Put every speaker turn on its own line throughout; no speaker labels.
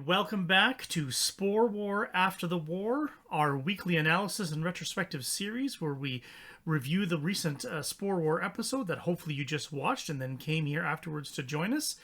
Welcome back to Spore War After the War, our weekly analysis and retrospective series where we review the recent Spore War episode that hopefully you just watched and then came here afterwards to join us.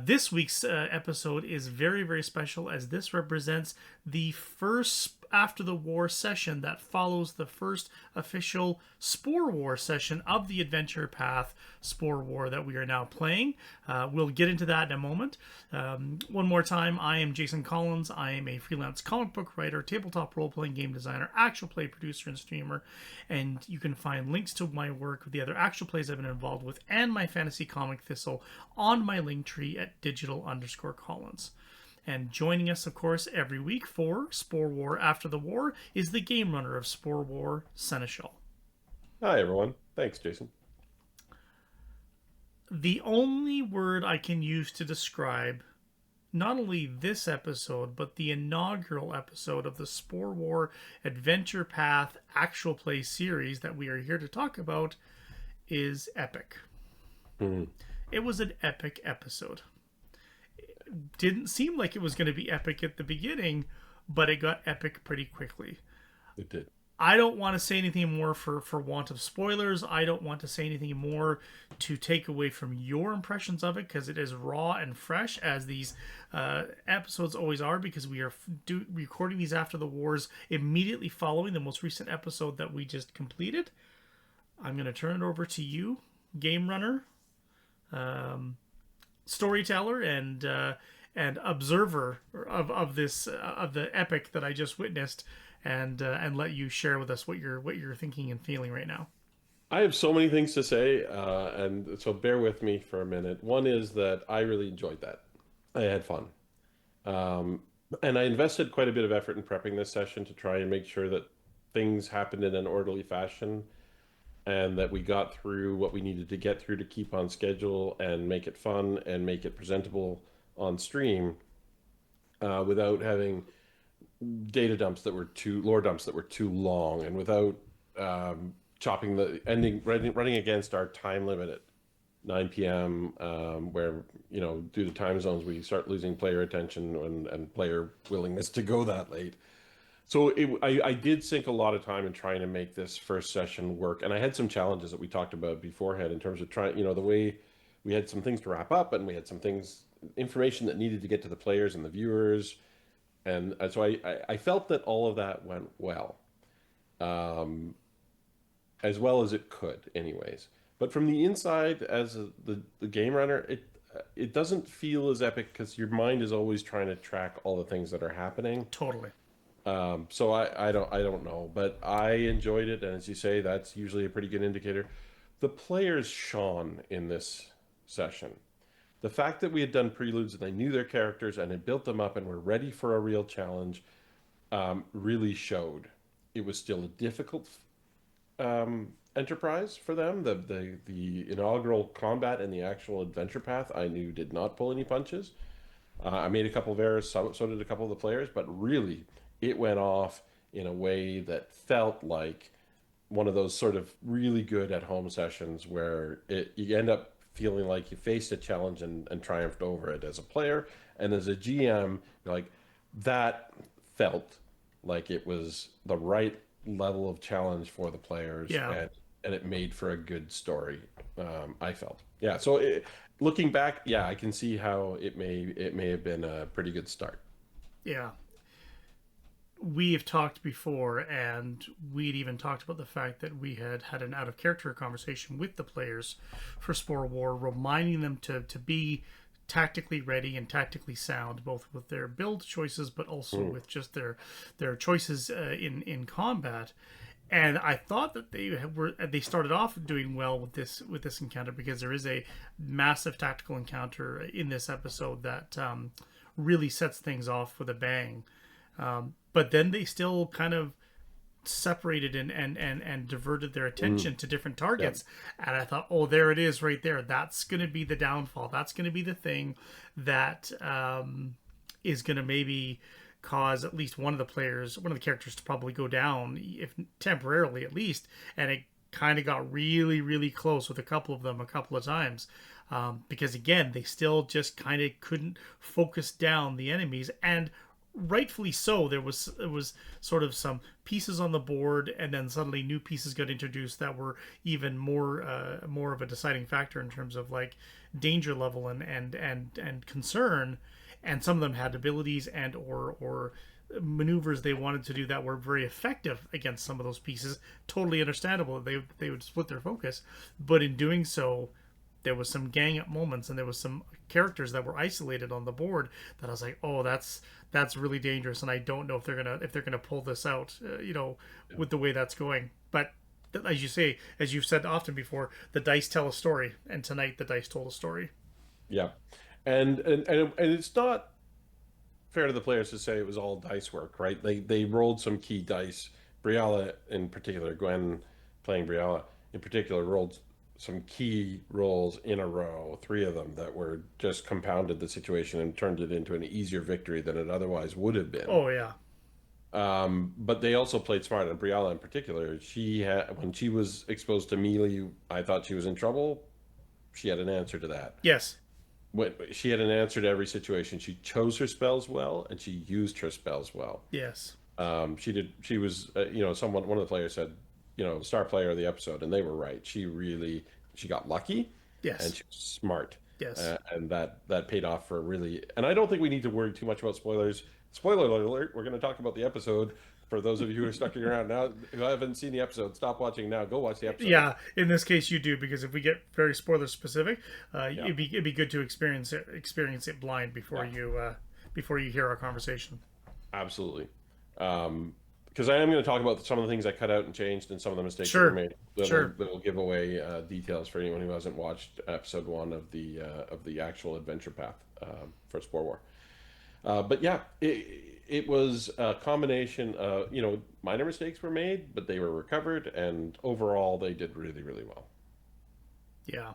This week's episode is very, very special as this represents the first After the War session that follows the first official Spore War session of the Adventure Path Spore War that we are now playing. We'll get into that in a moment. One more time, I am Jason Collins. I am a freelance comic book writer, tabletop role-playing game designer, actual play producer, and streamer. And you can find links to my work, the other actual plays I've been involved with, and my fantasy comic Thistle on my link tree at digital_Collins. And joining us, of course, every week for Spore War After the War is the Gamerunner of Spore War, Seneschal.
Hi, everyone. Thanks, Jason.
The only word I can use to describe not only this episode, but the inaugural episode of the Spore War Adventure Path Actual Play series that we are here to talk about is epic. It was an epic episode. Didn't seem like it was going to be epic at the beginning, but it got epic pretty quickly.
It did.
I don't want to say anything more for want of spoilers. I don't want to say anything more to take away from your impressions of it, because it is raw and fresh, as these episodes always are, because we are recording these after the wars immediately following the most recent episode that we just completed. I'm going to turn it over to you, Game Runner, storyteller and observer of this of the epic that I just witnessed, and let you share with us what you're thinking and feeling right now.
I have so many things to say, and so bear with me for a minute. One is that I really enjoyed that. I had fun, and I invested quite a bit of effort in prepping this session to try and make sure that things happened in an orderly fashion, and that we got through what we needed to get through to keep on schedule and make it fun and make it presentable on stream, without having data dumps that were lore dumps that were too long, and without chopping the ending, running against our time limit at 9 p.m. Where, due to time zones, we start losing player attention and player willingness to go that late. So I did sink a lot of time in trying to make this first session work, and I had some challenges that we talked about beforehand in terms of trying, the way we had some things to wrap up, and we had some information that needed to get to the players and the viewers, and so I felt that all of that went well, as well as it could, anyways. But from the inside, as the game runner, it doesn't feel as epic because your mind is always trying to track all the things that are happening.
Totally.
So I don't know, but I enjoyed it, and as you say, that's usually a pretty good indicator. The players shone in this session. The fact that we had done preludes and they knew their characters and had built them up and were ready for a real challenge, really showed. It was still a difficult enterprise for them. The inaugural combat and the actual adventure path, I knew, did not pull any punches. I made a couple of errors, so did a couple of the players, but really, it went off in a way that felt like one of those sort of really good at-home sessions where you end up feeling like you faced a challenge and triumphed over it as a player. And as a GM, like, that felt like it was the right level of challenge for the players.
Yeah.
And it made for a good story, I felt. Yeah, so looking back, yeah, I can see how it may have been a pretty good start.
Yeah. We have talked before, and we'd even talked about the fact that we had an out-of-character conversation with the players for Spore War, reminding them to be tactically ready and tactically sound, both with their build choices, but also with just their choices in combat. And I thought that they started off doing well with this encounter, because there is a massive tactical encounter in this episode that really sets things off with a bang. But then they still kind of separated and diverted their
Mm,
attention to different
yeah.
targets. And I thought, oh, there it is right there. That's going to be the downfall. That's going to be the thing that is going to maybe cause at least one of the players, one of the characters to probably go down, if temporarily at least. And it kind of got really, really close with a couple of them a couple of times. Because again, they still just kind of couldn't focus down the enemies, and rightfully so. There was sort of some pieces on the board, and then suddenly new pieces got introduced that were even more of a deciding factor in terms of like danger level and concern. And some of them had abilities and or maneuvers they wanted to do that were very effective against some of those pieces. Totally understandable. They would split their focus, but in doing so, there was some gang up moments, and there was some characters that were isolated on the board that I was like, oh, that's really dangerous, and I don't know if they're gonna pull this out, with the way that's going. But as you say, as you've said often before, the dice tell a story, and tonight the dice told a story.
Yeah. And it's not fair to the players to say it was all dice work, right? They rolled some key dice. Briella in particular, Gwen playing Briella in particular, rolled some key rolls in a row, three of them that were just compounded the situation and turned it into an easier victory than it otherwise would have been.
Oh yeah.
But they also played smart. And Briella in particular, she had when she was exposed to melee, I thought she was in trouble. She had an answer to that.
Yes.
When she had an answer to every situation. She chose her spells well, and she used her spells well.
Yes.
She did. She was, one of the players said, star player of the episode, and they were right. She got lucky, and
Yes.
she was smart,
Yes.
and that paid off for really. And I don't think we need to worry too much about spoilers. Spoiler alert: we're going to talk about the episode. For those of you who are sticking around now, who haven't seen the episode, stop watching now. Go watch the episode.
Yeah, in this case you do, because if we get very spoiler specific,
Yeah,
it'd be good to experience it blind
yeah,
before you hear our conversation.
absolutely. Because I am going to talk about some of the things I cut out and changed, and some of the mistakes that were
Sure,
made. That'll,
sure.
that'll give away details for anyone who hasn't watched episode one of the actual adventure path for Spore War. But yeah, it was a combination of, minor mistakes were made, but they were recovered, and overall they did really, really well.
Yeah.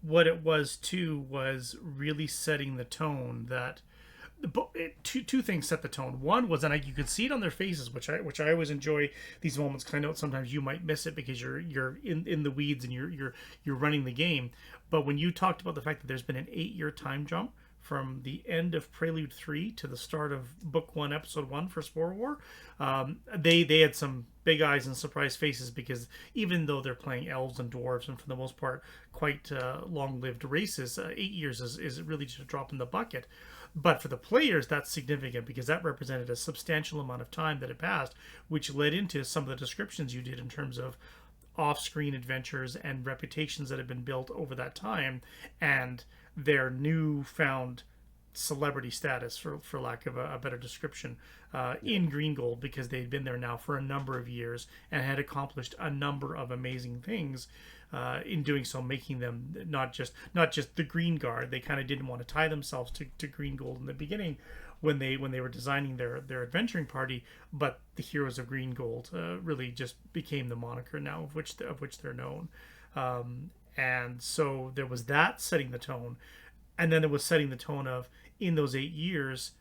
What it was too was really setting the tone that two things set the tone. One was, and you could see it on their faces, which I always enjoy these moments, because I know sometimes you might miss it because you're in the weeds and you're running the game. But when you talked about the fact that there's been an 8-year time jump from the end of Prelude 3 to the start of Book 1, Episode 1 for Spore War, they had some big eyes and surprised faces, because even though they're playing elves and dwarves, and for the most part quite long-lived races, 8 years is really just a drop in the bucket. But for the players, that's significant, because that represented a substantial amount of time that had passed, which led into some of the descriptions you did in terms of off-screen adventures and reputations that have been built over that time, and their newfound celebrity status, for lack of a better description,
Yeah.
in Green Gold, because they'd been there now for a number of years and had accomplished a number of amazing things. In doing so, making them not just the Green Guard. They kind of didn't want to tie themselves to Green Gold in the beginning when they were designing their adventuring party, but the Heroes of Green Gold really just became the moniker now of which they're known. And so there was that setting the tone, and then it was setting the tone of, in those 8 years,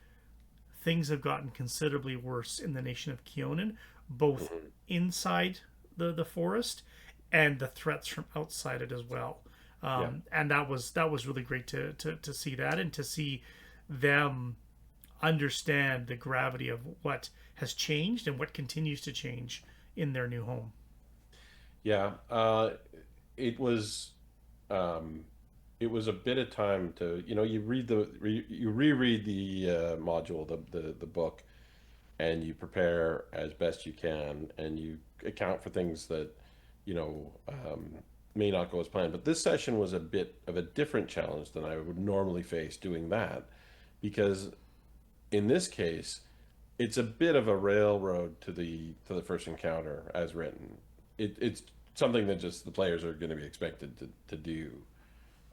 things have gotten considerably worse in the nation of Keonan, both
Mhm.
inside the forest and the threats from outside it as well.
Yeah.
And that was really great to see that, and to see them understand the gravity of what has changed and what continues to change in their new home.
Yeah. It was um, it was a bit of time to, you reread the module, the book, and you prepare as best you can, and you account for things that you know um, may not go as planned. But this session was a bit of a different challenge than I would normally face doing that, because in this case, it's a bit of a railroad to the first encounter as written. It's something that just the players are going to be expected to do.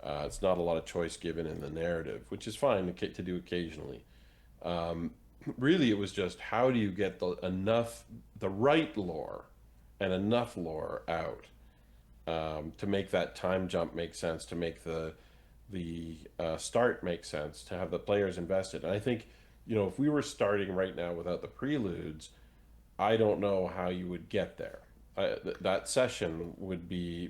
It's not a lot of choice given in the narrative, which is fine to do occasionally. Really, it was just how do you get the right lore and enough lore out to make that time jump make sense, to make the start make sense, to have the players invested. And I think, if we were starting right now without the preludes, I don't know how you would get there. That session would be,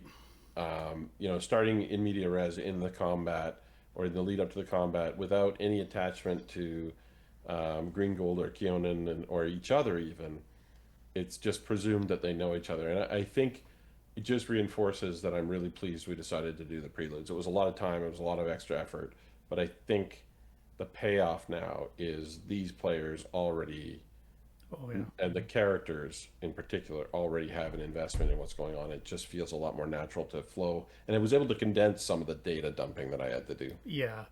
starting in media res in the combat or in the lead up to the combat without any attachment to Green Gold or Keonan or each other even. It's just presumed that they know each other. And I think it just reinforces that I'm really pleased we decided to do the preludes. It was a lot of time, it was a lot of extra effort, but I think the payoff now is these players already,
Oh yeah.
and the characters in particular, already have an investment in what's going on. It just feels a lot more natural to flow, and it was able to condense some of the data dumping that I had to do.
Yeah.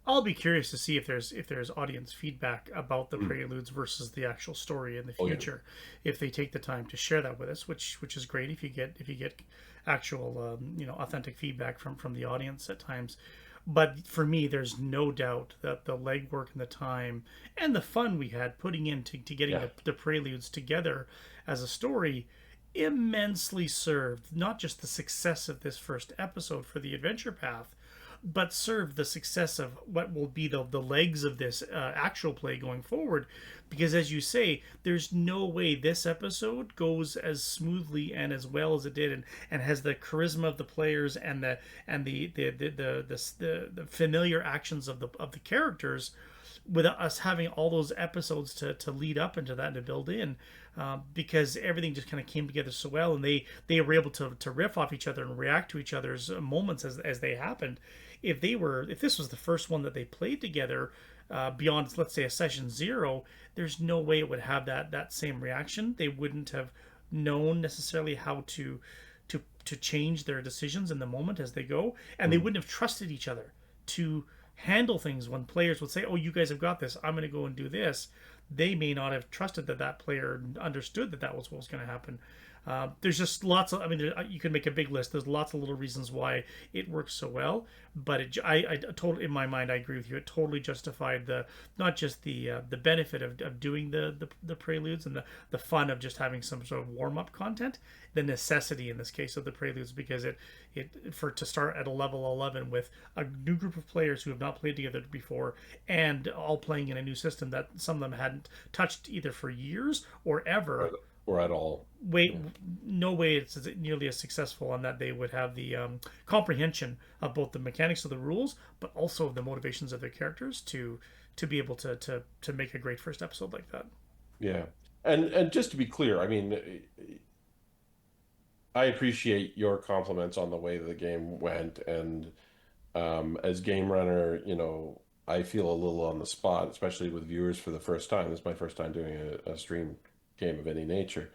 I'll be curious to see if there's audience feedback about the preludes versus the actual story in the
Oh yeah.
future, if they take the time to share that with us, which is great if you get actual authentic feedback from the audience at times. But for me, there's no doubt that the legwork and the time and the fun we had putting into to getting
Yeah.
the preludes together as a story immensely served not just the success of this first episode for the adventure path, but serve the success of what will be the legs of this actual play going forward. Because as you say, there's no way this episode goes as smoothly and as well as it did, and has the charisma of the players and the familiar actions of the characters, without us having all those episodes to lead up into that and to build in, because everything just kind of came together so well, and they were able to riff off each other and react to each other's moments as they happened. If this was the first one that they played together, beyond, let's say, a session zero, there's no way it would have that same reaction. They wouldn't have known necessarily how to change their decisions in the moment as they go, and they
Mhm.
wouldn't have trusted each other to handle things when players would say, "Oh, you guys have got this. I'm going to go and do this." They may not have trusted that player understood that was what was going to happen. There's just lots of. I mean, you can make a big list. There's lots of little reasons why it works so well, but I totally, in my mind, I agree with you. It totally justified the not just the benefit of doing the preludes and the fun of just having some sort of warm up content, the necessity in this case of the preludes, because to start at a level 11 with a new group of players who have not played together before and all playing in a new system that some of them hadn't touched either for years or
or,
ever.
or at all.
Wait,
Yeah.
no way it's nearly as successful, on that they would have the comprehension of both the mechanics of the rules, but also the motivations of their characters to be able to make a great first episode like that.
Yeah. And just to be clear, I mean, I appreciate your compliments on the way the game went, and as game runner, I feel a little on the spot, especially with viewers for the first time. This is my first time doing a stream game of any nature.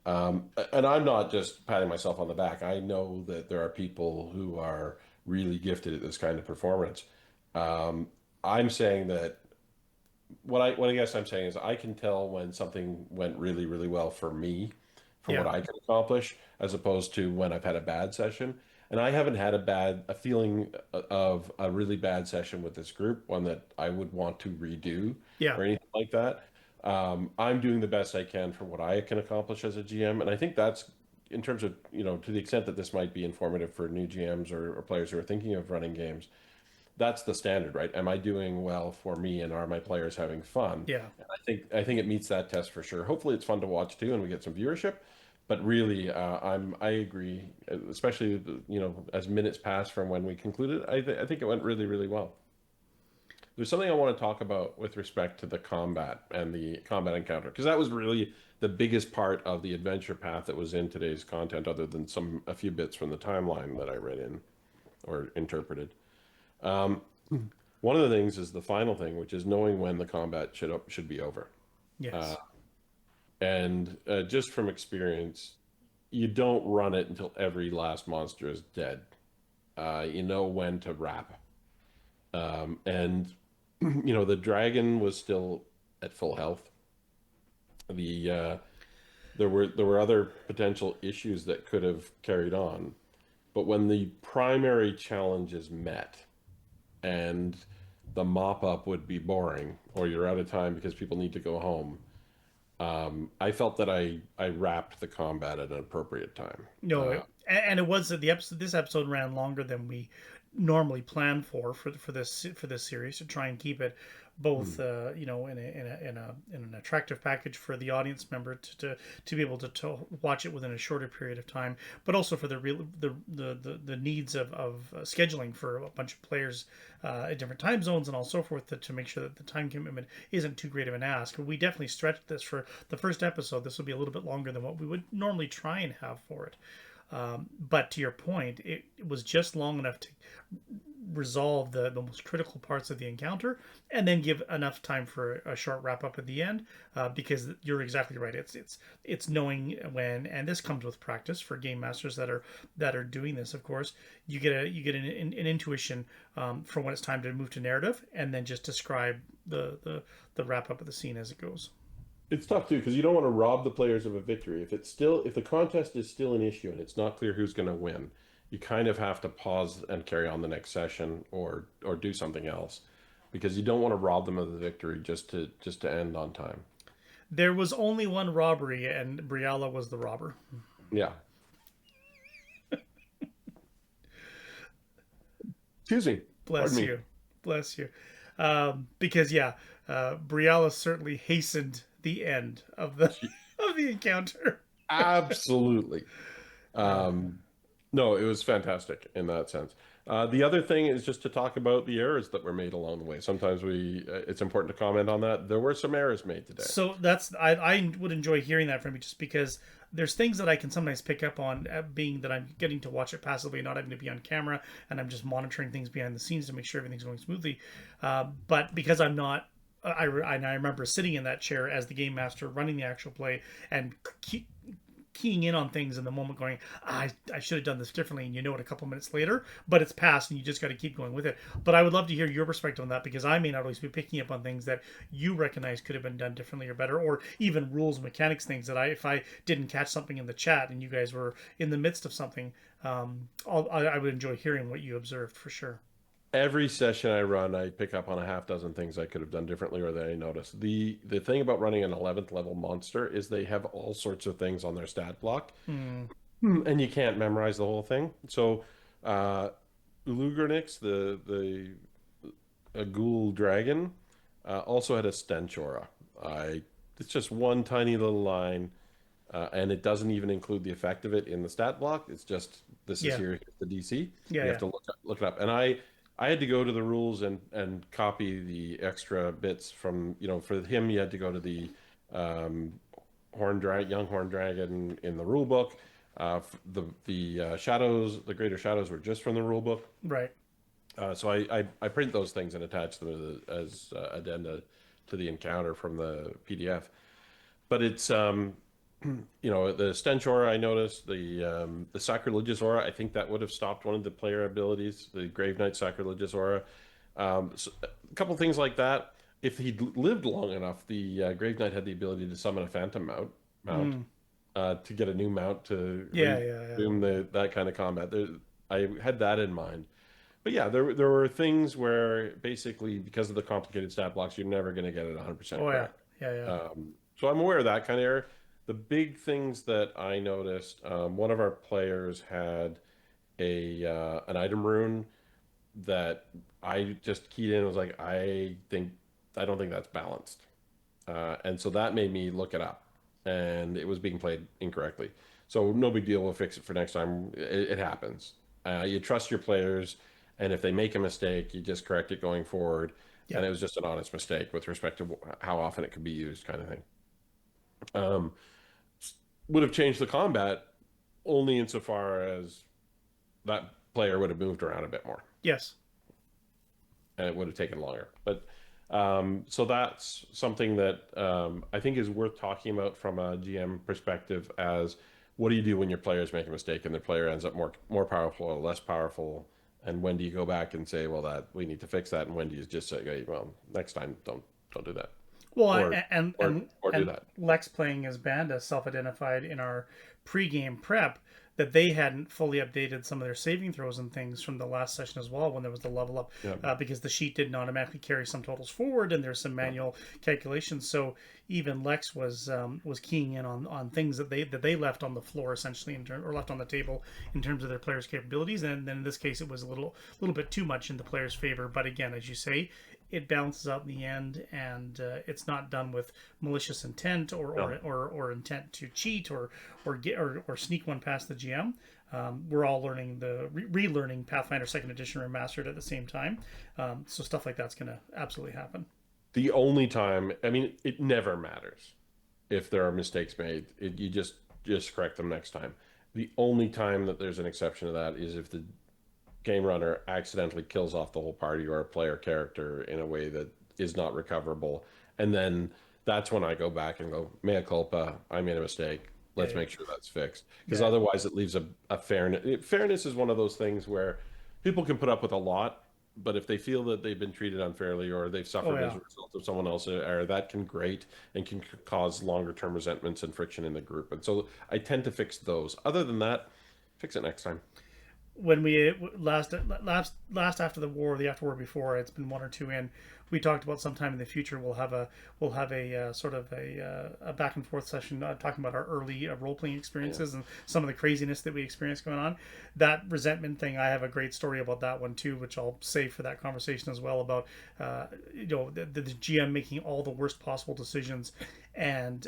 And I'm not just patting myself on the back. I know that there are people who are really gifted at this kind of performance. Um, I'm saying that what I guess I'm saying is I can tell when something went really, really well for me, for what
Yeah,
I can accomplish, as opposed to when I've had a bad session. And I haven't had a feeling of a really bad session with this group, one that I would want to redo
yeah,
or anything like that. I'm doing the best I can for what I can accomplish as a GM, and I think that's in terms of, to the extent that this might be informative for new GMs or players who are thinking of running games. That's the standard, right? Am I doing well for me, and are my players having fun?
yeah.
And I think it meets that test for sure. Hopefully, it's fun to watch too, and we get some viewership. But really, I agree, especially as minutes pass from when we concluded. I think it went really, really well. There's something I want to talk about with respect to the combat and the combat encounter, because that was really the biggest part of the adventure path that was in today's content, other than a few bits from the timeline that I read in or interpreted. Um, One of the things is the final thing, which is knowing when the combat should be over. Uh,
Yes.
and just from experience, you don't run it until every last monster is dead. You know when to wrap. And the dragon was still at full health. The there were other potential issues that could have carried on, but when the primary challenge is met, and the mop up would be boring or you're out of time because people need to go home. I felt that I wrapped the combat at an appropriate time.
No, and it was the episode. This episode ran longer than we normally planned for this series to try and keep it both in an attractive package for the audience member to be able to watch it within a shorter period of time, but also for the real the needs of scheduling for a bunch of players at different time zones and all so forth to make sure that the time commitment isn't too great of an ask. We definitely stretched this for the first episode. This will be a little bit longer than what we would normally try and have for it. But to your point, it was just long enough to resolve the most critical parts of the encounter and then give enough time for a short wrap up at the end, because you're exactly right. It's knowing when, and this comes with practice for game masters that are doing this. Of course, you get an intuition for when it's time to move to narrative, and then just describe the wrap up of the scene as it goes.
It's tough too because you don't want to rob the players of a victory. If the contest is still an issue and it's not clear who's going to win, you kind of have to pause and carry on the next session or do something else because you don't want to rob them of the victory just to end on time.
There was only one robbery, and Briala was the robber.
Yeah. Excuse me.
Bless you. Bless you. Because Briala certainly hastened the end of the encounter.
Absolutely. No, it was fantastic in that sense. The other thing is just to talk about the errors that were made along the way. Sometimes it's important to comment on that. There were some errors made today.
So I would enjoy hearing that from you, just because there's things that I can sometimes pick up on, being that I'm getting to watch it passively, not having to be on camera, and I'm just monitoring things behind the scenes to make sure everything's going smoothly. But because I'm not, I remember sitting in that chair as the game master running the actual play and keying in on things in the moment, going, I should have done this differently, and it a couple minutes later, but it's passed and you just got to keep going with it. But I would love to hear your perspective on that, because I may not always be picking up on things that you recognize could have been done differently or better, or even rules, mechanics, things that if I didn't catch something in the chat and you guys were in the midst of something, I would enjoy hearing what you observed for sure.
Every session I run, I pick up on a half dozen things I could have done differently or that I noticed. The thing about running an 11th level monster is they have all sorts of things on their stat block, and you can't memorize the whole thing. So, Ulugernix, a ghoul dragon, also had a stench aura. It's just one tiny little line, and it doesn't even include the effect of it in the stat block. It's just this is here, the DC. You have to look it up, and I had to go to the rules and copy the extra bits from, for him, you had to go to the young horn dragon in the rule book. The shadows, the greater shadows were just from the rule book.
Right.
So I print those things and attach them as addenda to the encounter from the PDF. But it's the stench aura, I noticed the sacrilegious aura. I think that would have stopped one of the player abilities, the Grave Knight sacrilegious aura. So a couple things like that. If he'd lived long enough, the Grave Knight had the ability to summon a phantom mount to get a new mount to resume that kind of combat. I had that in mind. But yeah, there were things where basically because of the complicated stat blocks, you're never going to get it 100% correct. So I'm aware of that kind of error. The big things that I noticed, one of our players had an item rune that I just keyed in and was like, I don't think that's balanced. And so that made me look it up, and it was being played incorrectly. So no big deal, we'll fix it for next time. It happens. You trust your players, and if they make a mistake, you just correct it going forward. Yeah. And it was just an honest mistake with respect to how often it could be used, kind of thing. Would have changed the combat only insofar as that player would have moved around a bit more.
Yes.
And it would have taken longer. But so that's something that I think is worth talking about from a GM perspective, as what do you do when your players make a mistake and their player ends up more powerful or less powerful? And when do you go back and say, well, that we need to fix that? And when do you just say, well, next time don't do that?
Well, and Lex playing as Banda self-identified in our pre-game prep that they hadn't fully updated some of their saving throws and things from the last session as well when there was the level up, because the sheet didn't automatically carry some totals forward and there's some manual calculations. So even Lex was keying in on things that they left on the floor essentially or left on the table in terms of their players' capabilities. And then in this case, it was a little bit too much in the player's favor. But again, as you say, it balances out in the end, and it's not done with malicious intent or intent to cheat or sneak one past the GM. We're all learning relearning Pathfinder Second Edition Remastered at the same time, so stuff like that's going to absolutely happen.
The only time, I mean, it never matters if there are mistakes made. You just correct them next time. The only time that there's an exception to that is if the game runner accidentally kills off the whole party or a player character in a way that is not recoverable, and then that's when I go back and go, mea culpa, I made a mistake, let's make sure that's fixed, because otherwise it leaves a fairness. Fairness is one of those things where people can put up with a lot, but if they feel that they've been treated unfairly or they've suffered as a result of someone else's error, that can grate and can cause longer term resentments and friction in the group. And so I tend to fix those. Other than that, fix it next time.
When we last after the war, the after war before, it's been one or two in, we talked about sometime in the future we'll have a sort of a back and forth session talking about our early role playing experiences and some of the craziness that we experienced going on. That resentment thing, I have a great story about that one too, which I'll save for that conversation as well, about the GM making all the worst possible decisions and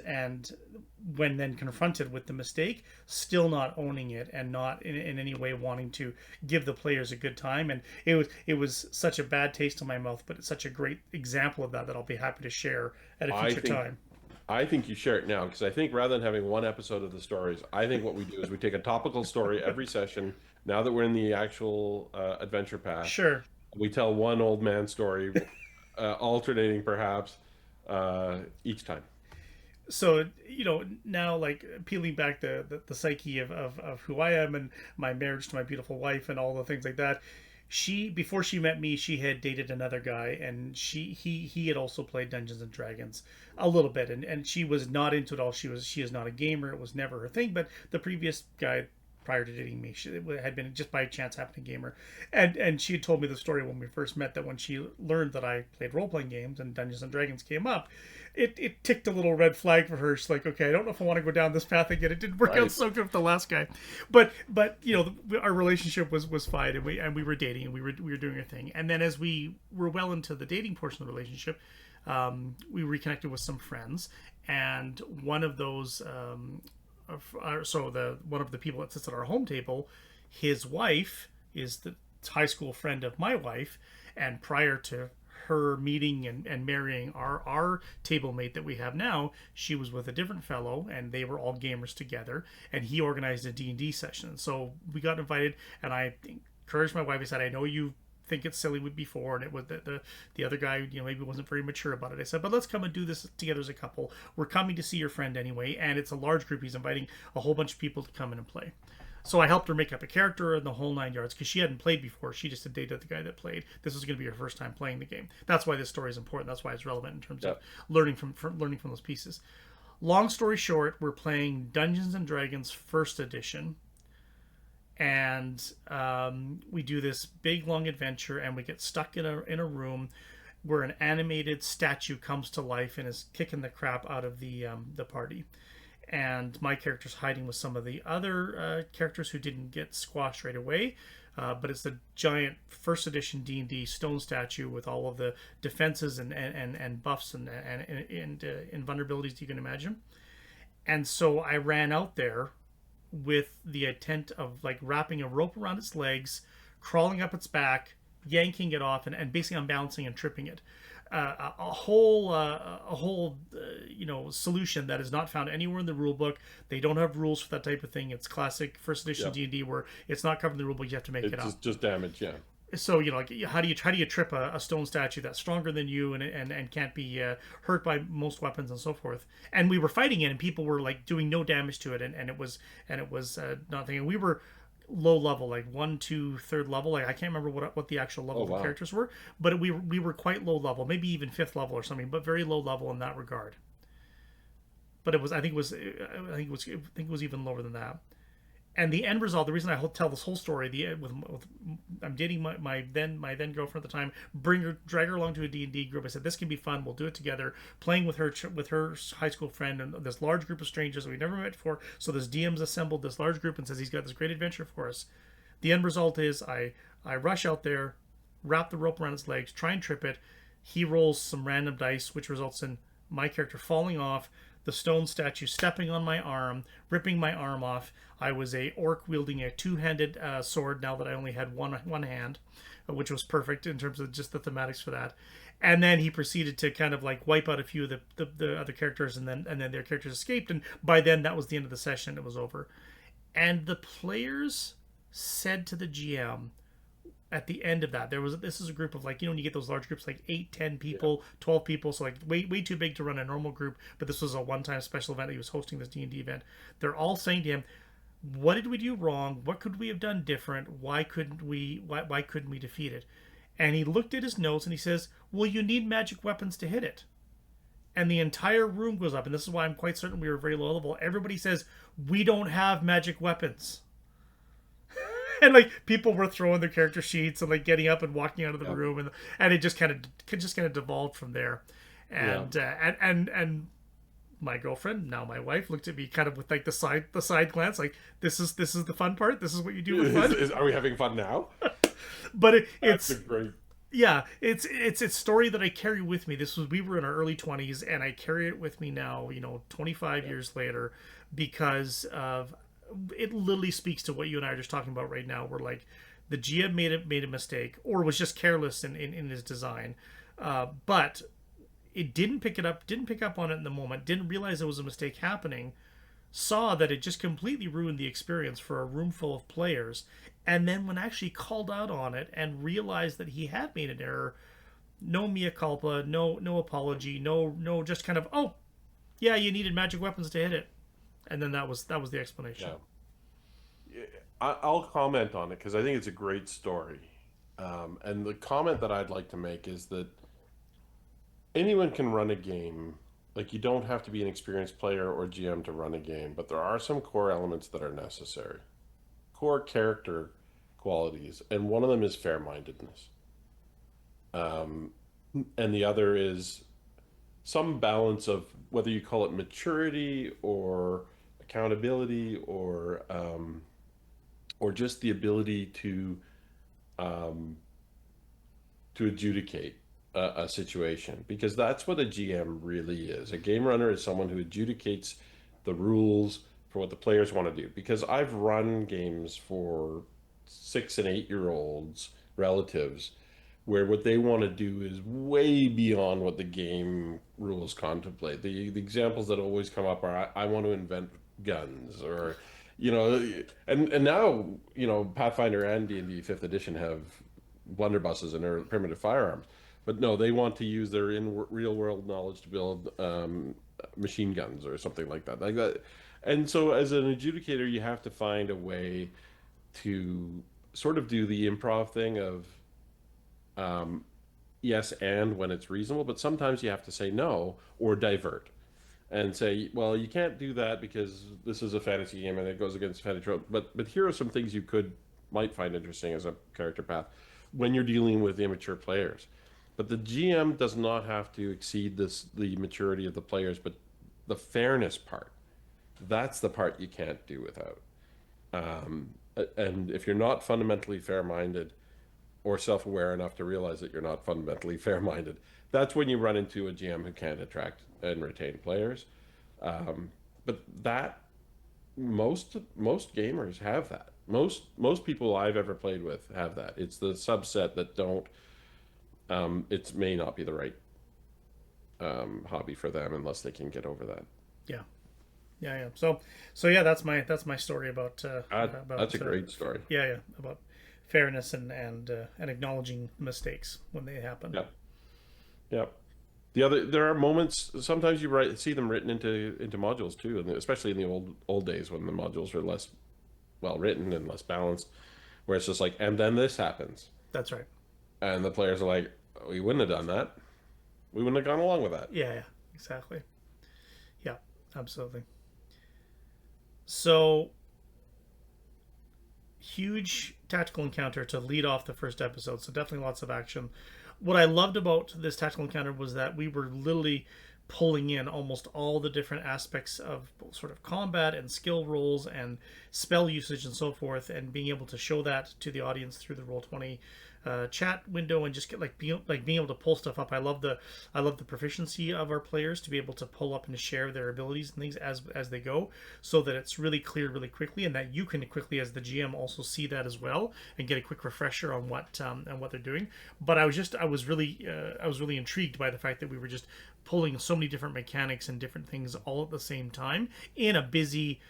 when then confronted with the mistake, still not owning it and not in any way wanting to give the players a good time. And it was such a bad taste in my mouth, but it's such a great example of that I'll be happy to share at a future time.
I think you share it now, because I think rather than having one episode of the stories, I think what we do is we take a topical story every session. Now that we're in the actual adventure path,
sure,
we tell one old man story, alternating perhaps each time.
So now, like, peeling back the psyche of who I am and my marriage to my beautiful wife and all the things like that, before she met me, she had dated another guy, and he had also played Dungeons and Dragons a little bit, and she was not into it all. She is not a gamer, it was never her thing. But the previous guy prior to dating me, she had been just by chance happened a gamer, and she had told me the story when we first met, that when she learned that I played role-playing games and Dungeons and Dragons came up, it ticked a little red flag for her. She's like, okay, I don't know if I want to go down this path again. It didn't work out so good with the last guy, but our relationship was fine, and we were dating, and we were doing a thing. And then as we were well into the dating portion of the relationship, we reconnected with some friends, and one of those one of the people that sits at our home table, his wife is the high school friend of my wife, and prior to her meeting and marrying our table mate that we have now, she was with a different fellow, and they were all gamers together, and he organized a D&D session. So we got invited, and I encouraged my wife. I said, I know you think it's silly before, and it was the other guy maybe wasn't very mature about it. I said, but let's come and do this together as a couple. We're coming to see your friend anyway, and it's a large group. He's inviting a whole bunch of people to come in and play. So I helped her make up a character and the whole 9 yards, because she hadn't played before. She just had dated the guy that played. This was going to be her first time playing the game. That's why this story is important. That's why it's relevant in terms of learning from those pieces. Long story short, we're playing Dungeons and Dragons First Edition, and we do this big long adventure, and we get stuck in a room where an animated statue comes to life and is kicking the crap out of the party. And my character's hiding with some of the other characters who didn't get squashed right away. But it's the giant first edition D&D stone statue with all of the defenses and buffs and invulnerabilities you can imagine. And so I ran out there with the intent of like wrapping a rope around its legs, crawling up its back, yanking it off, and basically unbalancing and tripping it. A whole solution that is not found anywhere in the rule book. They don't have rules for that type of thing. It's classic first edition D&D where it's not covered in the rule book. You have to make it up. It's
just damage, yeah.
So like how do you trip a stone statue that's stronger than you and can't be hurt by most weapons and so forth? And we were fighting it, and people were like doing no damage to it, and it was nothing. And we were low level, like 1, 2, 3rd level. Like I can't remember what the actual level of the characters were, but we were quite low level, maybe even 5th level or something, but very low level in that regard. But it was I think it was even lower than that. And the end result, the reason I tell this whole story, with I'm dating my then girlfriend at the time, drag her along to a D&D group. I said, this can be fun. We'll do it together. Playing with her high school friend and this large group of strangers that we never met before. So this DM's assembled this large group and says he's got this great adventure for us. The end result is I rush out there, wrap the rope around his legs, try and trip it. He rolls some random dice, which results in my character falling off, the stone statue stepping on my arm, ripping my arm off. I was a orc wielding a two-handed sword now that I only had one hand, which was perfect in terms of just the thematics for that. And then he proceeded to kind of like wipe out a few of the other characters, and then their characters escaped. And by then, that was the end of the session. It was over. And the players said to the GM, at the end of that, this is a group of, like, when you get those large groups, like 8, 10 people, 12 people, so like way too big to run a normal group, but this was a one-time special event. He was hosting this D&D event. They're all saying to him, what did we do wrong? What could we have done different? Why couldn't we defeat it? And he looked at his notes and he says, well, you need magic weapons to hit it. And the entire room goes up, and this is why I'm quite certain we were very low level. Everybody says, we don't have magic weapons. And like people were throwing their character sheets and like getting up and walking out of the room, and it just kind of devolved from there. And and my girlfriend, now my wife, looked at me kind of with like the side glance, like this is the fun part. This is what you do with fun.
Are we having fun now?
But it's
a great.
Yeah, it's a story that I carry with me. We were in our early 20s, and I carry it with me now, 25 years later, because of. It literally speaks to what you and I are just talking about right now. Where like the GM made a mistake or was just careless in his design, but it didn't pick up on it in the moment. Didn't realize there was a mistake happening. Saw that it just completely ruined the experience for a room full of players, and then when actually called out on it and realized that he had made an error, no mea culpa, no apology, no just kind of, oh yeah, you needed magic weapons to hit it. And then that was the explanation.
Yeah. I'll comment on it because I think it's a great story. And the comment that I'd like to make is that anyone can run a game. Like, you don't have to be an experienced player or GM to run a game, but there are some core elements that are necessary. Core character qualities, and one of them is fair-mindedness. And the other is some balance of whether you call it maturity or accountability or just the ability to adjudicate a situation, because that's what a GM really is. A game runner is someone who adjudicates the rules for what the players want to do. Because I've run games for 6 and 8-year-olds relatives where what they want to do is way beyond what the game rules contemplate. The examples that always come up are, I want to invent guns, or, and now, Pathfinder and D&D 5th edition have blunderbusses and their primitive firearms. But no, they want to use their real-world knowledge to build machine guns or something like that. And so as an adjudicator, you have to find a way to sort of do the improv thing of, yes, and when it's reasonable, but sometimes you have to say no or divert and say, well, you can't do that because this is a fantasy game and it goes against fantasy trope. But here are some things you might find interesting as a character path when you're dealing with immature players. But the GM does not have to exceed the maturity of the players, but the fairness part, that's the part you can't do without. And if you're not fundamentally fair-minded or self-aware enough to realize that you're not fundamentally fair-minded, that's when you run into a GM who can't attract and retain players. But that most gamers have that. Most people I've ever played with have that. It's the subset that don't. It may not be the right hobby for them unless they can get over that.
Yeah. So yeah, that's my story about.
That's a great story.
Yeah, about fairness and acknowledging mistakes when they happen.
Yeah. There are moments. Sometimes you see them written into modules too, and especially in the old days when the modules were less well written and less balanced, where it's just like, and then this happens.
That's right.
And the players are like, we wouldn't have done that. We wouldn't have gone along with that.
Yeah, exactly. Yeah, absolutely. So huge tactical encounter to lead off the first episode, so definitely lots of action. What I loved about this tactical encounter was that we were literally pulling in almost all the different aspects of sort of combat and skill rolls and spell usage and so forth, and being able to show that to the audience through the Roll20 chat window, and just get being able to pull stuff up. I love the proficiency of our players to be able to pull up and to share their abilities and things as they go, so that it's really clear really quickly, and that you can quickly as the GM also see that as well and get a quick refresher on what they're doing. But I was really intrigued by the fact that we were just pulling so many different mechanics and different things all at the same time in a busy,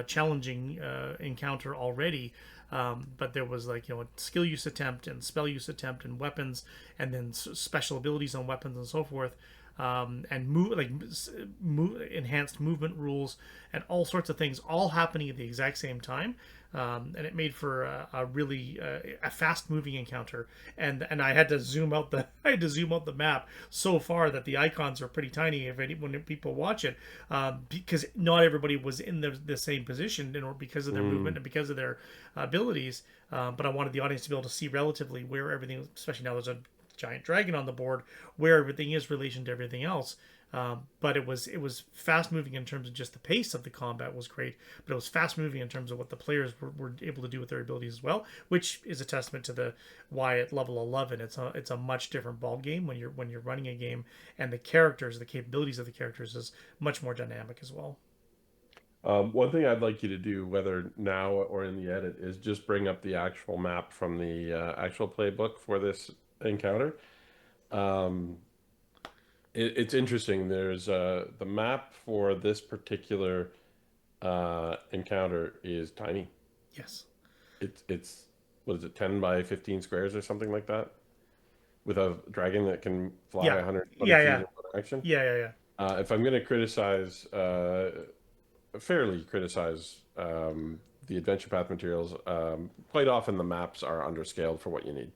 challenging encounter already. But there was a skill use attempt and spell use attempt and weapons, and then special abilities on weapons and so forth, and enhanced movement rules and all sorts of things all happening at the exact same time. And it made for a really a fast moving encounter, and I had to zoom out the map so far that the icons are pretty tiny when people watch it, because not everybody was in the same position, or because of their movement and because of their abilities. But I wanted the audience to be able to see relatively where everything, especially now there's a giant dragon on the board, where everything is in relation to everything else. But it was fast moving in terms of just the pace of the combat was great, but it was fast moving in terms of what the players were able to do with their abilities as well, which is a testament to why at level 11 it's a much different ball game when you're running a game, and the capabilities of the characters is much more dynamic as well.
One thing I'd like you to do, whether now or in the edit, is just bring up the actual map from the actual playbook for this encounter. It's interesting. There's the map for this particular encounter is tiny.
Yes.
It's what is it, 10 by 15 squares or something like that, with a dragon that can fly 120 feet in one direction.
Yeah.
If I'm going to criticize, fairly criticize the Adventure Path materials, quite often the maps are underscaled for what you need.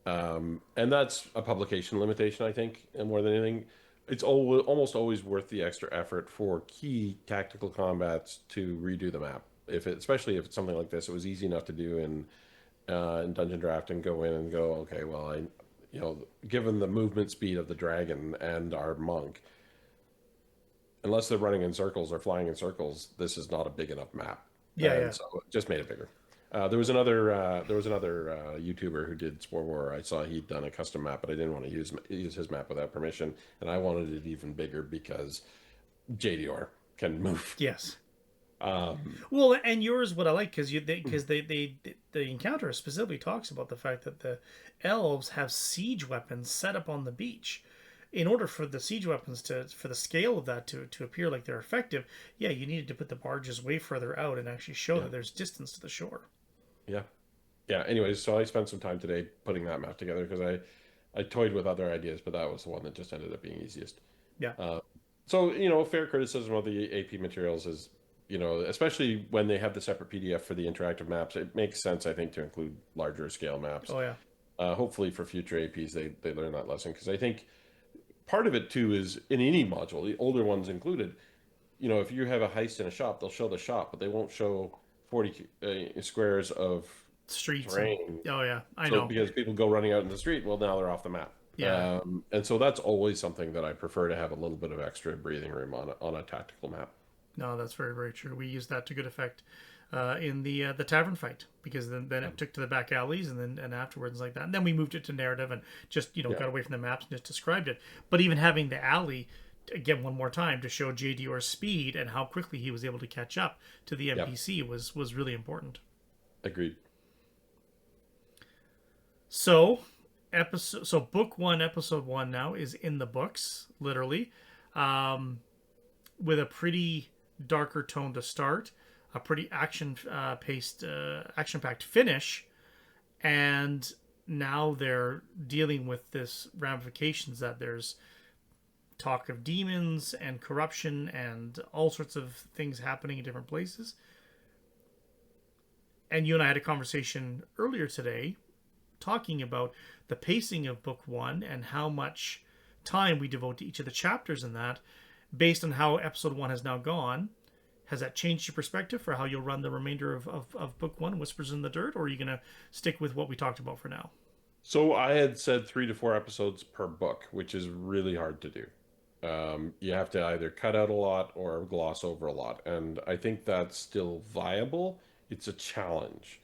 And that's a publication limitation, I think, and more than anything. It's almost always worth the extra effort for key tactical combats to redo the map. Especially if it's something like this, it was easy enough to do in Dungeon Draft and go in and go, okay, well, given the movement speed of the dragon and our monk, unless they're running in circles or flying in circles, this is not a big enough map. So it just made it bigger. There was another YouTuber who did Spore War. I saw he'd done a custom map, but I didn't want to use his map without permission, and I wanted it even bigger because JDR can move.
Yes. Well, and yours, what I like, because the encounter specifically talks about the fact that the elves have siege weapons set up on the beach. In order for the siege weapons for the scale of that to appear like they're effective, you needed to put the barges way further out and actually show that there's distance to the shore.
Yeah. Anyways, so I spent some time today putting that map together because I toyed with other ideas, but that was the one that just ended up being easiest.
Yeah.
So fair criticism of the AP materials is, especially when they have the separate PDF for the interactive maps, it makes sense, I think, to include larger scale maps.
Oh yeah.
Hopefully for future APs they learn that lesson, because I think part of it too is in any module, the older ones included, if you have a heist in a shop, they'll show the shop, but they won't show 40 squares of
streets.
Terrain.
I know.
Because people go running out in the street, well, now they're off the map.
Yeah.
And so that's always something that I prefer to have a little bit of extra breathing room on a tactical map.
No, that's very, very true. We used that to good effect in the tavern fight, because then it took to the back alleys and afterwards like that. And then we moved it to narrative and just got away from the maps and just described it. But even having the alley again one more time to show JDR's speed and how quickly he was able to catch up to the NPC was really important.
Agreed.
So book 1, episode 1 now is in the books, literally, with a pretty darker tone to start, a pretty action-packed finish, and now they're dealing with this ramifications that there's talk of demons and corruption and all sorts of things happening in different places. And you and I had a conversation earlier today talking about the pacing of book 1 and how much time we devote to each of the chapters in that, based on how episode 1 has now gone, has that changed your perspective for how you'll run the remainder of book one, Whispers in the Dirt, or are you going to stick with what we talked about for now?
So I had said 3 to 4 episodes per book, which is really hard to do. You have to either cut out a lot or gloss over a lot, and I think that's still viable. It's a challenge.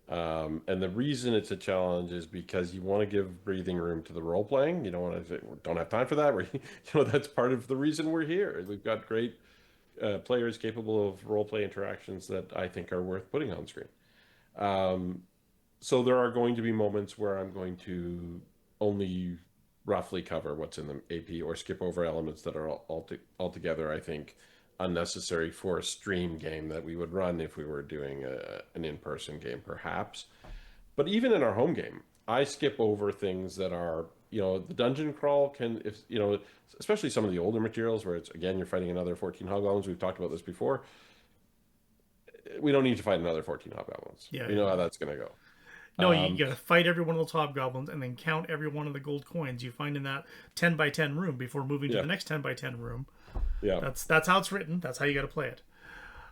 And the reason it's a challenge is because you want to give breathing room to the role playing. You don't want to say, "We don't have time for that." That's part of the reason we're here. We've got great players capable of role play interactions that I think are worth putting on screen. Um, so there are going to be moments where I'm going to only roughly cover what's in the AP or skip over elements that are altogether, I think, unnecessary for a stream game that we would run if we were doing an in-person game, perhaps. But even in our home game, I skip over things that are, the dungeon crawl can, if, especially some of the older materials where it's, again, you're fighting another 14 hobgoblins. We've talked about this before. We don't need to fight another 14 hobgoblins.
Yeah,
We know how that's going to go.
no, you got to fight every one of those hobgoblins and then count every one of the gold coins you find in that 10 by 10 room before moving to
Yeah.
the next 10 by 10 room.
Yeah.
That's how it's written. That's how you got to play it.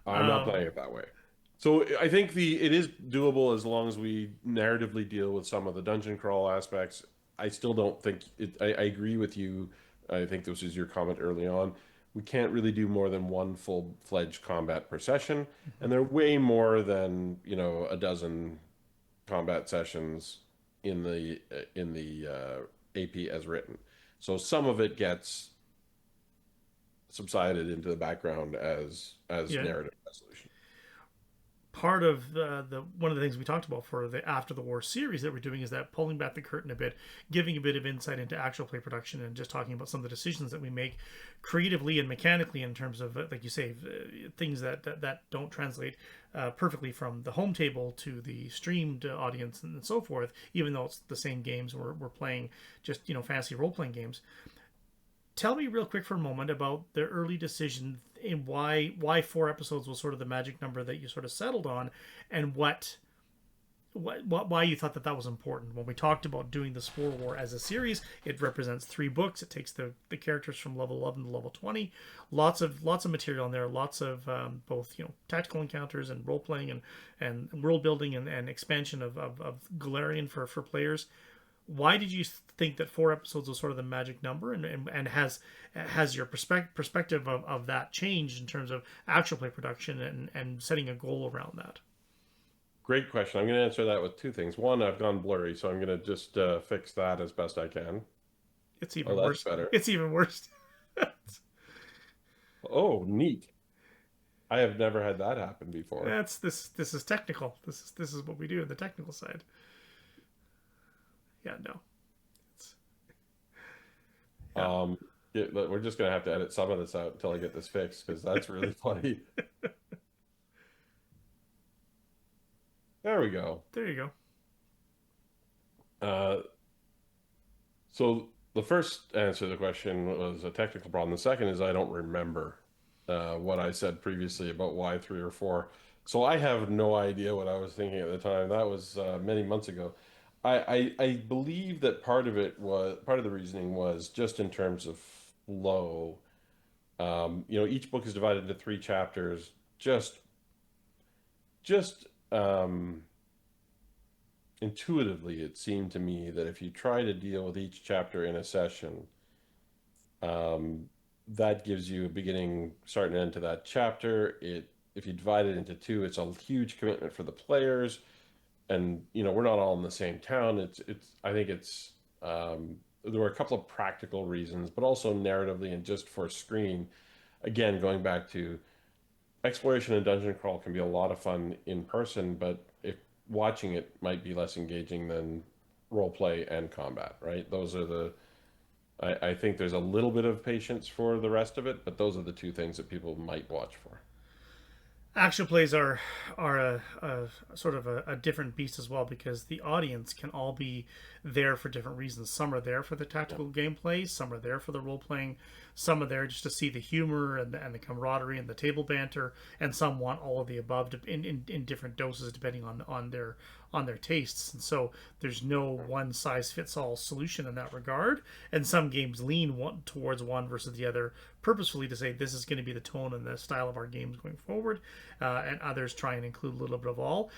I'm not playing it that way. So I think it is doable as long as we narratively deal with some of the dungeon crawl aspects. I still don't think I agree with you. I think this was your comment early on. We can't really do more than one full-fledged combat per session, and they're way more than a dozen combat sessions in the AP as written. So some of it gets subsided into the background as
Yeah.
narrative resolution.
Part of the one of the things we talked about for the After the War series that we're doing is that pulling back the curtain a bit, giving a bit of insight into actual play production, and just talking about some of the decisions that we make creatively and mechanically in terms of, like you say, things that don't translate perfectly from the home table to the streamed audience and so forth. Even though it's the same games, we're playing just fancy role playing games. Tell me real quick for a moment about the early decision and why 4 episodes was sort of the magic number that you sort of settled on, and why you thought that was important. When we talked about doing the Spore War as a series, it represents 3 books. It takes the characters from level 11 to level 20. Lots of material in there. Lots of both tactical encounters and role playing and world building and expansion of Galarian for players. Why did you think that 4 episodes was sort of the magic number, and has your perspective of that changed in terms of actual play production and setting a goal around that?
Great question. I'm going to answer that with 2 things. One, I've gone blurry, so I'm going to just fix that as best I can.
It's even
that's
worse.
better.
It's even worse.
Oh, neat. I have never had that happen before.
This is technical. This is what we do in the technical side. Yeah, no.
We're just going to have to edit some of this out until I get this fixed, because that's really funny. There we go.
There you
go. So the first answer to the question was a technical problem. The second is I don't remember what I said previously about why 3 or 4. So I have no idea what I was thinking at the time. That was many months ago. I believe that part of the reasoning was just in terms of flow. Each book is divided into 3 chapters. Just intuitively, it seemed to me that if you try to deal with each chapter in a session, that gives you a beginning, start, and end to that chapter. If you divide it into 2, it's a huge commitment for the players. And we're not all in the same town. I think there were a couple of practical reasons, but also narratively and just for screen. Again, going back to exploration and dungeon crawl can be a lot of fun in person, but if watching it might be less engaging than role play and combat, right? I think there's a little bit of patience for the rest of it, but those are the 2 things that people might watch for.
Actual plays are a sort of a different beast as well, because the audience can all be there for different reasons. Some are there for the tactical gameplay, some are there for the role playing, some are there just to see the humor and the camaraderie and the table banter, and some want all of the above in different doses depending on their tastes. And so there's no one size fits all solution in that regard. And some games lean towards one versus the other purposefully to say this is going to be the tone and the style of our games going forward, and others try and include a little bit of all.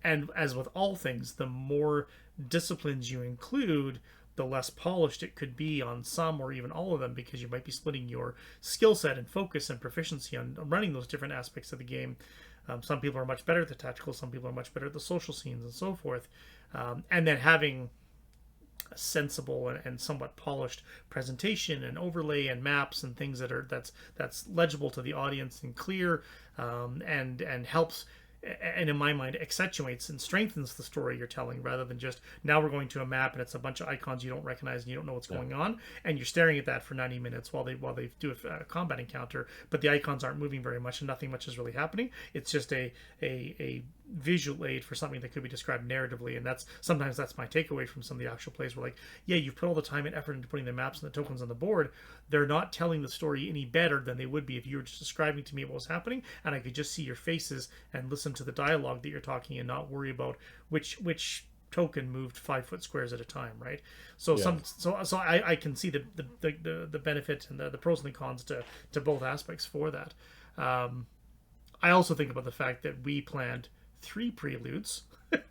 And as with all things, the more disciplines you include, the less polished it could be on some or even all of them, because you might be splitting your skill set and focus and proficiency on running those different aspects of the game. Some people are much better at the tactical, some people are much better at the social scenes and so forth. And then having a sensible and somewhat polished presentation and overlay and maps and things that's legible to the audience and clear, and helps, and in my mind accentuates and strengthens the story you're telling, rather than just now we're going to a map and it's a bunch of icons you don't recognize and you don't know what's going on, and you're staring at that for 90 minutes while they do a combat encounter, but the icons aren't moving very much and nothing much is really happening. It's just a visual aid for something that could be described narratively, and sometimes that's my takeaway from some of the actual plays. Where, like, yeah, you've put all the time and effort into putting the maps and the tokens on the board, they're not telling the story any better than they would be if you were just describing to me what was happening and I could just see your faces and listen to the dialogue that you're talking and not worry about which token moved 5 foot squares at a time, right? So I can see the benefit and the pros and the cons to both aspects for that. I also think about the fact that we planned 3 preludes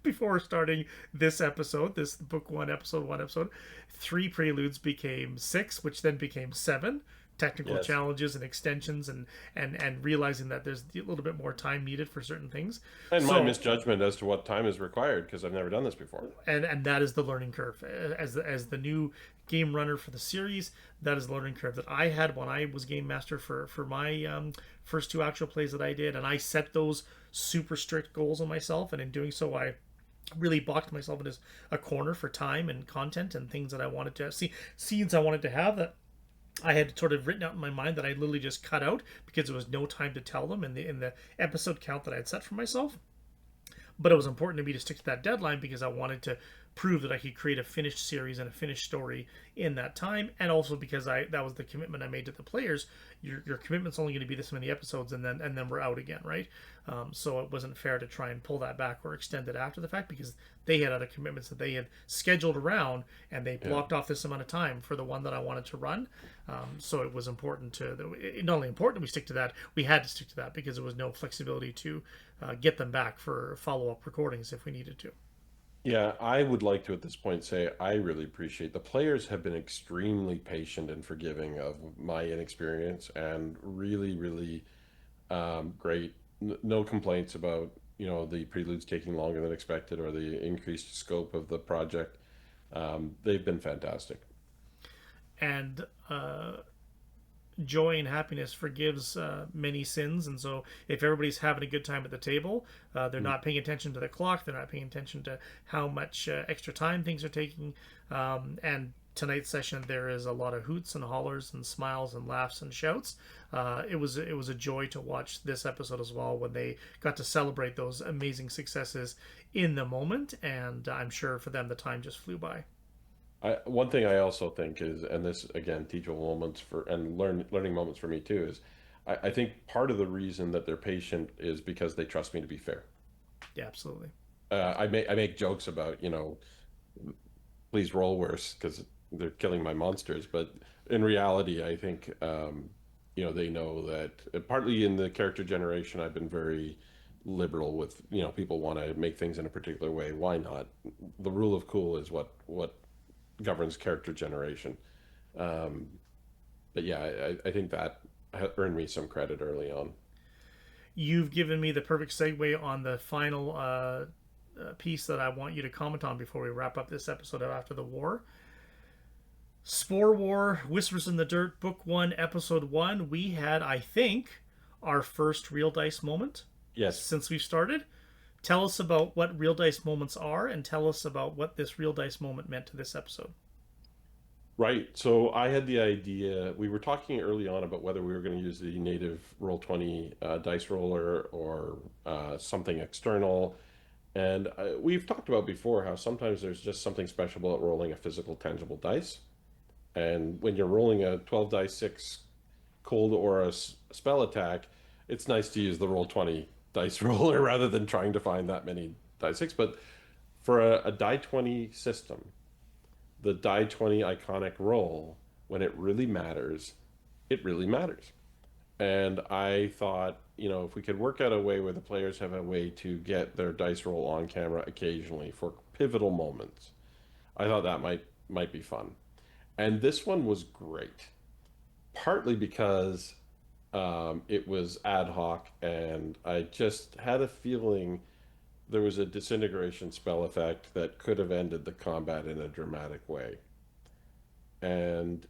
before starting this episode, this book 1 episode 1 episode. 3 preludes became 6, which then became 7 technical challenges and extensions, and realizing that there's a little bit more time needed for certain things,
and my misjudgment as to what time is required, because I've never done this before,
and that is the learning curve as the new game runner for the series. That is the learning curve that I had when I was game master for my first 2 actual plays that I did, and I set those super strict goals on myself, and in doing so I really boxed myself into a corner for time and content and things that I wanted to see, scenes I wanted to have that I had sort of written out in my mind that I literally just cut out because there was no time to tell them in the episode count that I had set for myself. But it was important to me to stick to that deadline because I wanted to prove that I could create a finished series and a finished story in that time, and also because that was the commitment I made to the players. Your commitment's only going to be this many episodes, and then we're out again, right? So it wasn't fair to try and pull that back or extend it after the fact, because they had other commitments that they had scheduled around, and they blocked off this amount of time for the one that I wanted to run. So it was important not only important we stick to that, we had to stick to that because there was no flexibility to get them back for follow-up recordings if we needed to.
Yeah, I would like to at this point say I really appreciate the players have been extremely patient and forgiving of my inexperience, and really, really great. No complaints about the preludes taking longer than expected or the increased scope of the project. They've been fantastic.
And joy and happiness forgives many sins, and so if everybody's having a good time at the table, they're not paying attention to the clock, they're not paying attention to how much extra time things are taking, and tonight's session there is a lot of hoots and hollers and smiles and laughs and shouts. It was a joy to watch this episode as well, when they got to celebrate those amazing successes in the moment, and I'm sure for them the time just flew by.
One thing I also think is, and this again, teachable moments and learning moments for me too, is I think part of the reason that they're patient is because they trust me to be fair.
Yeah, absolutely.
I make jokes about, please roll worse because they're killing my monsters, but in reality, I think they know that partly in the character generation, I've been very liberal with, people want to make things in a particular way. Why not? The rule of cool is what governs character generation. But yeah, I think that earned me some credit early on.
You've given me the perfect segue on the final piece that I want you to comment on before we wrap up this episode of After the War. Spore War, Whispers in the Dirt, Book 1, Episode 1. We had, I think, our first real dice moment.
Yes.
Since we've started. Tell us about what real dice moments are, and tell us about what this real dice moment meant to this episode.
Right. So I had the idea, we were talking early on about whether we were going to use the native Roll20 dice roller or something external. And we've talked about before how sometimes there's just something special about rolling a physical, tangible dice. And when you're rolling a 12 dice 6 cold or a spell attack, it's nice to use the roll 20 dice roller rather than trying to find that many die 6. But for a die 20 system, the die 20 iconic roll, when it really matters. And I thought, if we could work out a way where the players have a way to get their dice roll on camera occasionally for pivotal moments, I thought that might be fun. And this one was great, partly because it was ad hoc, and I just had a feeling there was a disintegration spell effect that could have ended the combat in a dramatic way. And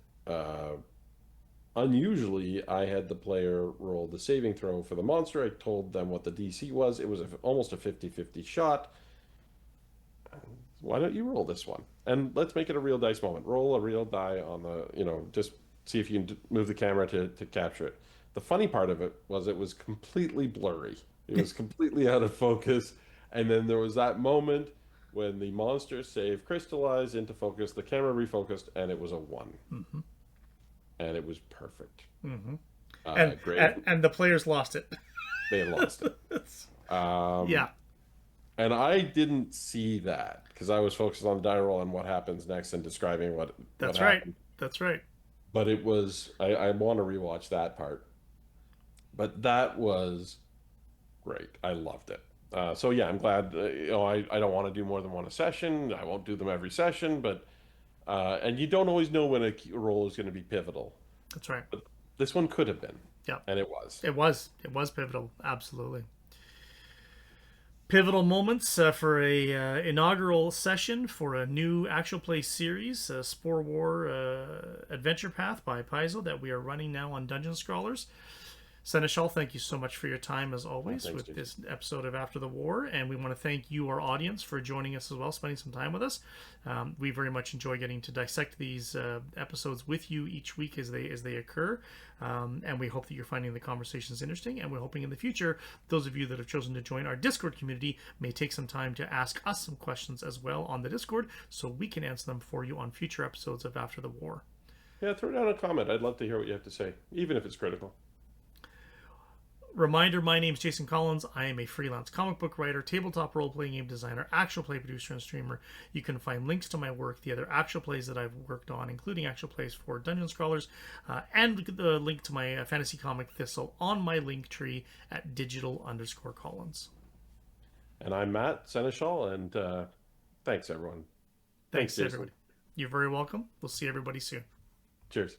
unusually, I had the player roll the saving throw for the monster. I told them what the DC was. It was almost a 50-50 shot. Why don't you roll this one? And let's make it a real dice moment. Roll a real die on the, just see if you can move the camera to capture it. The funny part of it was completely blurry. It was completely out of focus. And then there was that moment when the monster save crystallized into focus, the camera refocused, and it was a 1.
Mm-hmm.
And it was perfect.
Mm-hmm.
Great.
And the players lost it.
They lost it.
Yeah.
And I didn't see that because I was focused on the die roll and what happens next and describing what happened.
That's right.
But it was, I want to rewatch that part. But that was great. I loved it. So yeah, I'm glad. I don't want to do more than one a session. I won't do them every session, but and you don't always know when a role is going to be pivotal.
That's right.
But this one could have been.
Yeah.
And it was.
It was pivotal. Absolutely. Pivotal moments for a inaugural session for a new actual play series, Spore War Adventure Path by Paizo, that we are running now on Dungeon Scrawlers. Seneschal, thank you so much for your time as always with this episode of After the War, and we want to thank you, our audience, for joining us as well, spending some time with us. We very much enjoy getting to dissect these episodes with you each week as they occur, and we hope that you're finding the conversations interesting, and we're hoping in the future those of you that have chosen to join our Discord community may take some time to ask us some questions as well on the Discord so we can answer them for you on future episodes of After the War.
Yeah, throw down a comment. I'd love to hear what you have to say, even if it's critical.
Reminder, my name is Jason Collins. I am a freelance comic book writer, tabletop role-playing game designer, actual play producer, and streamer. You can find links to my work, the other actual plays that I've worked on, including actual plays for Dungeon Scrawlers, and the link to my fantasy comic Thistle on my link tree at digital_Collins.
And I'm Matt Seneschal, and thanks, everyone.
Thanks everybody. You're very welcome. We'll see everybody soon.
Cheers.